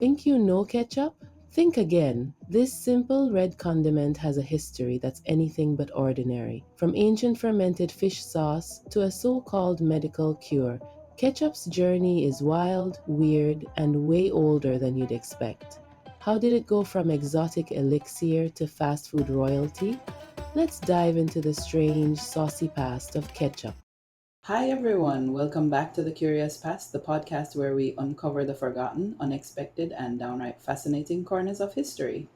Think you know ketchup? Think again. This simple red condiment has a history that's anything but ordinary. From ancient fermented fish sauce to a so called medical cure, ketchup's journey is wild, weird, and way older than you'd expect. How did it go from exotic elixir to fast food royalty? Let's dive into the strange, saucy past of ketchup. Hi, everyone. Welcome back to The Curious Past, the podcast where we uncover the forgotten, unexpected, and downright fascinating corners of history.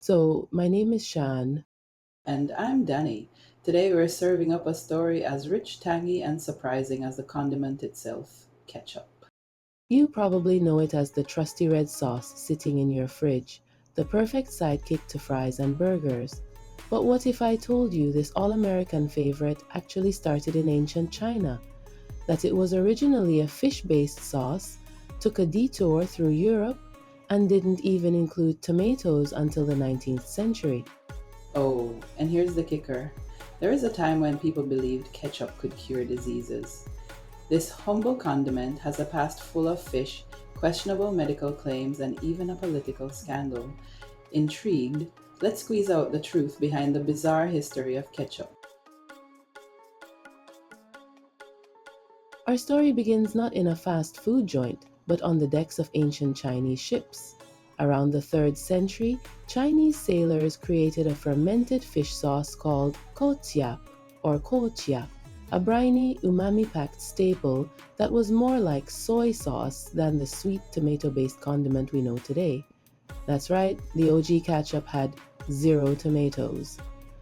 So, my name is Shan. And I'm Danny. Today we're serving up a story as rich, tangy, and surprising as the condiment itself ketchup. You probably know it as the trusty red sauce sitting in your fridge, the perfect sidekick to fries and burgers. But what if I told you this all American favorite actually started in ancient China? That it was originally a fish based sauce, took a detour through Europe, and didn't even include tomatoes until the 19th century? Oh, and here's the kicker. There is a time when people believed ketchup could cure diseases. This humble condiment has a past full of fish, questionable medical claims, and even a political scandal. Intrigued, let's squeeze out the truth behind the bizarre history of ketchup. Our story begins not in a fast food joint, but on the decks of ancient Chinese ships. Around the 3rd century, Chinese sailors created a fermented fish sauce called kotiap or kochiap, a briny, umami-packed staple that was more like soy sauce than the sweet tomato-based condiment we know today. That's right, the OG ketchup had zero tomatoes.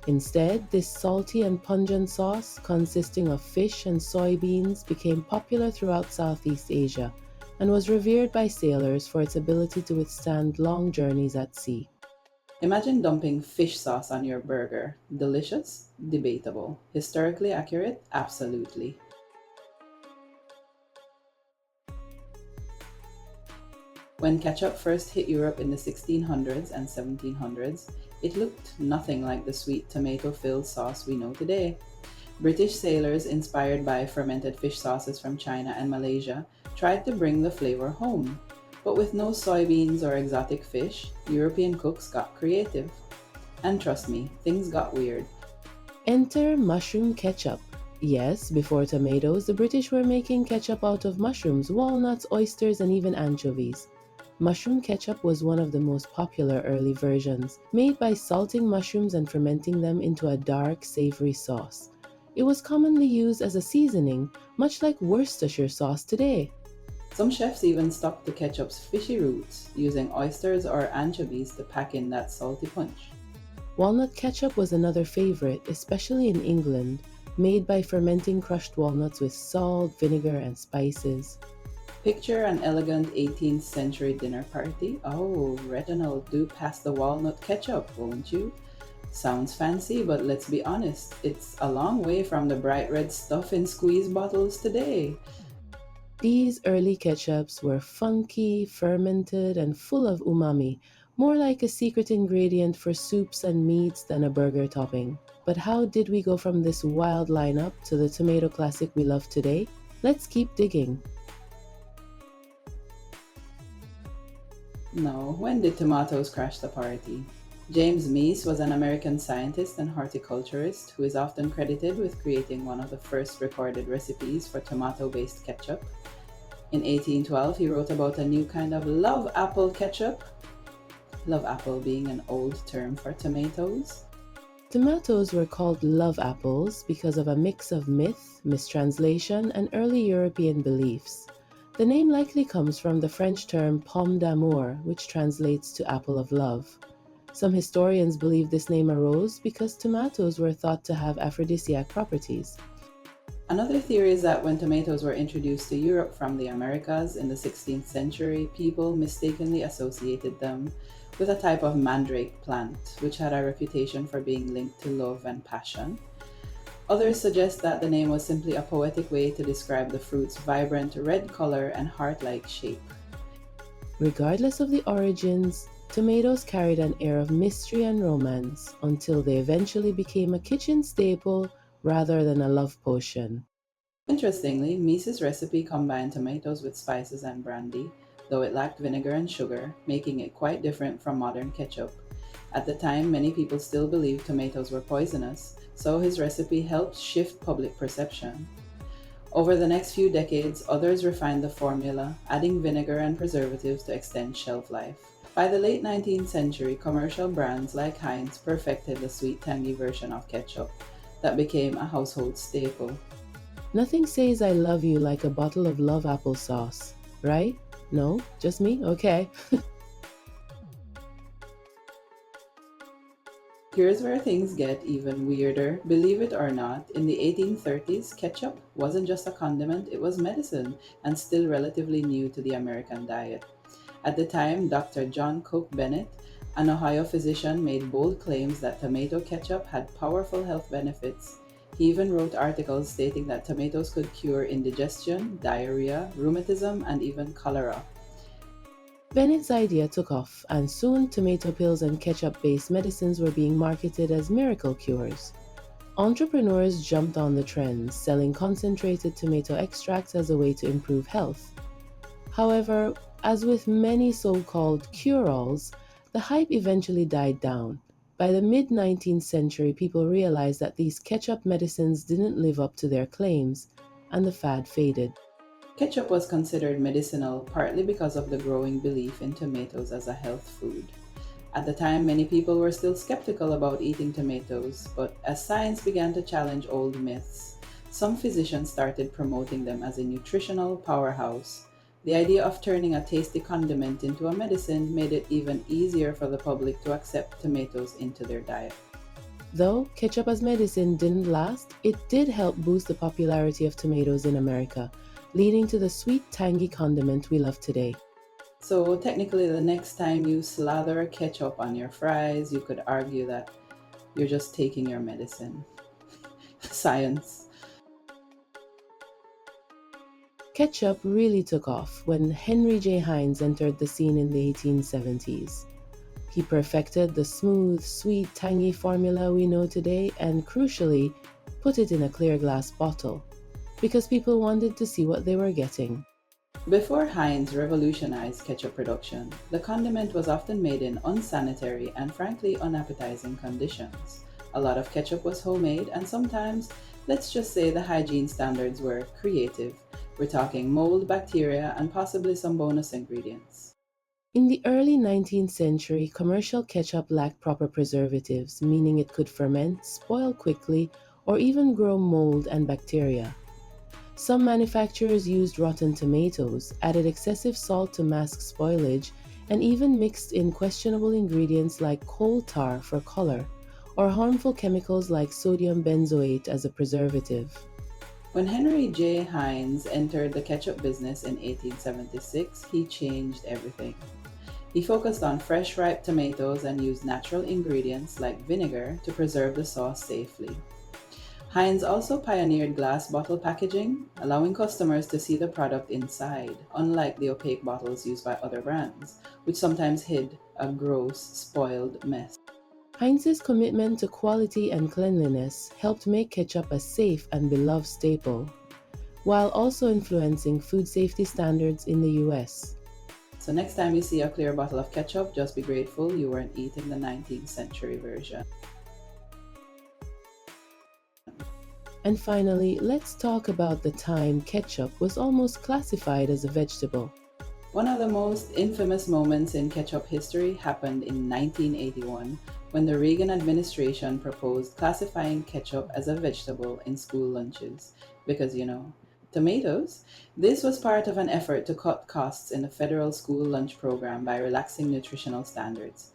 Instead, this salty and pungent sauce, consisting of fish and soybeans, became popular throughout Southeast Asia and was revered by sailors for its ability to withstand long journeys at sea. Imagine dumping fish sauce on your burger. Delicious? Debatable. Historically accurate? Absolutely. When ketchup first hit Europe in the 1600s and 1700s, it looked nothing like the sweet tomato filled sauce we know today. British sailors, inspired by fermented fish sauces from China and Malaysia, tried to bring the flavor home. But with no soybeans or exotic fish, European cooks got creative. And trust me, things got weird. Enter mushroom ketchup. Yes, before tomatoes, the British were making ketchup out of mushrooms, walnuts, oysters, and even anchovies. Mushroom ketchup was one of the most popular early versions, made by salting mushrooms and fermenting them into a dark, savory sauce. It was commonly used as a seasoning, much like Worcestershire sauce today. Some chefs even stuck to ketchup's fishy roots, using oysters or anchovies to pack in that salty punch. Walnut ketchup was another favorite, especially in England, made by fermenting crushed walnuts with salt, vinegar, and spices. Picture an elegant 18th century dinner party. Oh, Reginald, do pass the walnut ketchup, won't you? Sounds fancy, but let's be honest, it's a long way from the bright red stuff in squeeze bottles today. These early ketchups were funky, fermented, and full of umami, more like a secret ingredient for soups and meats than a burger topping. But how did we go from this wild lineup to the tomato classic we love today? Let's keep digging. No, when did tomatoes crash the party? James Meese was an American scientist and horticulturist who is often credited with creating one of the first recorded recipes for tomato based ketchup. In 1812, he wrote about a new kind of love apple ketchup, love apple being an old term for tomatoes. Tomatoes were called love apples because of a mix of myth, mistranslation, and early European beliefs. The name likely comes from the French term pomme d'amour, which translates to apple of love. Some historians believe this name arose because tomatoes were thought to have aphrodisiac properties. Another theory is that when tomatoes were introduced to Europe from the Americas in the 16th century, people mistakenly associated them with a type of mandrake plant, which had a reputation for being linked to love and passion. Others suggest that the name was simply a poetic way to describe the fruit's vibrant red color and heart like shape. Regardless of the origins, tomatoes carried an air of mystery and romance until they eventually became a kitchen staple rather than a love potion. Interestingly, Mises' recipe combined tomatoes with spices and brandy, though it lacked vinegar and sugar, making it quite different from modern ketchup. At the time, many people still believed tomatoes were poisonous, so his recipe helped shift public perception. Over the next few decades, others refined the formula, adding vinegar and preservatives to extend shelf life. By the late 19th century, commercial brands like Heinz perfected the sweet tangy version of ketchup that became a household staple. Nothing says I love you like a bottle of love applesauce, right? No? Just me? Okay. Here's where things get even weirder. Believe it or not, in the 1830s, ketchup wasn't just a condiment, it was medicine and still relatively new to the American diet. At the time, Dr. John Coke Bennett, an Ohio physician, made bold claims that tomato ketchup had powerful health benefits. He even wrote articles stating that tomatoes could cure indigestion, diarrhea, rheumatism, and even cholera. Bennett's idea took off, and soon tomato pills and ketchup based medicines were being marketed as miracle cures. Entrepreneurs jumped on the trend, selling concentrated tomato extracts as a way to improve health. However, as with many so called cure alls, the hype eventually died down. By the mid 19th century, people realized that these ketchup medicines didn't live up to their claims, and the fad faded. Ketchup was considered medicinal partly because of the growing belief in tomatoes as a health food. At the time, many people were still skeptical about eating tomatoes, but as science began to challenge old myths, some physicians started promoting them as a nutritional powerhouse. The idea of turning a tasty condiment into a medicine made it even easier for the public to accept tomatoes into their diet. Though ketchup as medicine didn't last, it did help boost the popularity of tomatoes in America, leading to the sweet, tangy condiment we love today. So, technically, the next time you slather ketchup on your fries, you could argue that you're just taking your medicine. Science. Ketchup really took off when Henry J. Heinz entered the scene in the 1870s. He perfected the smooth, sweet, tangy formula we know today and, crucially, put it in a clear glass bottle because people wanted to see what they were getting. Before Heinz revolutionized ketchup production, the condiment was often made in unsanitary and frankly unappetizing conditions. A lot of ketchup was homemade, and sometimes, let's just say the hygiene standards were creative. We're talking mold, bacteria, and possibly some bonus ingredients. In the early 19th century, commercial ketchup lacked proper preservatives, meaning it could ferment, spoil quickly, or even grow mold and bacteria. Some manufacturers used rotten tomatoes, added excessive salt to mask spoilage, and even mixed in questionable ingredients like coal tar for color, or harmful chemicals like sodium benzoate as a preservative. When Henry J. Heinz entered the ketchup business in 1876, he changed everything. He focused on fresh, ripe tomatoes and used natural ingredients like vinegar to preserve the sauce safely. Heinz also pioneered glass bottle packaging, allowing customers to see the product inside, unlike the opaque bottles used by other brands, which sometimes hid a gross, spoiled mess. Heinz's commitment to quality and cleanliness helped make ketchup a safe and beloved staple, while also influencing food safety standards in the US. So, next time you see a clear bottle of ketchup, just be grateful you weren't eating the 19th century version. And finally, let's talk about the time ketchup was almost classified as a vegetable. One of the most infamous moments in ketchup history happened in 1981 when the Reagan administration proposed classifying ketchup as a vegetable in school lunches because, tomatoes. This was part of an effort to cut costs in the federal school lunch program by relaxing nutritional standards.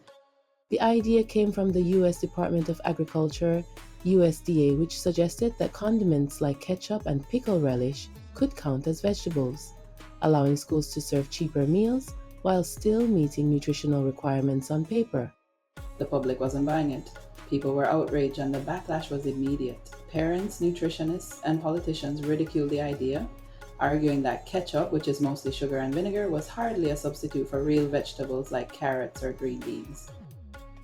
The idea came from the US Department of Agriculture, USDA, which suggested that condiments like ketchup and pickle relish could count as vegetables, allowing schools to serve cheaper meals while still meeting nutritional requirements on paper. The public wasn't buying it. People were outraged and the backlash was immediate. Parents, nutritionists, and politicians ridiculed the idea, arguing that ketchup, which is mostly sugar and vinegar, was hardly a substitute for real vegetables like carrots or green beans.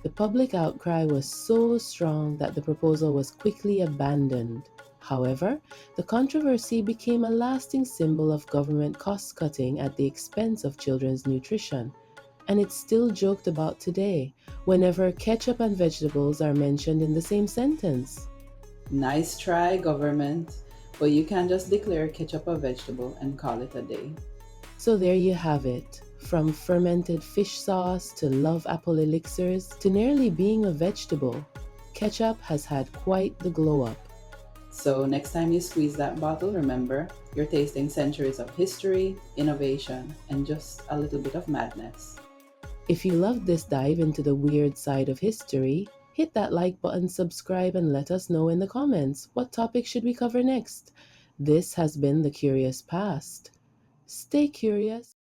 The public outcry was so strong that the proposal was quickly abandoned. However, the controversy became a lasting symbol of government cost cutting at the expense of children's nutrition, and it's still joked about today whenever ketchup and vegetables are mentioned in the same sentence. Nice try, government, but you can't just declare ketchup a vegetable and call it a day. So there you have it. From fermented fish sauce to love apple elixirs to nearly being a vegetable, ketchup has had quite the glow up. So, next time you squeeze that bottle, remember you're tasting centuries of history, innovation, and just a little bit of madness. If you loved this dive into the weird side of history, hit that like button, subscribe, and let us know in the comments what topic should we cover next. This has been The Curious Past. Stay curious.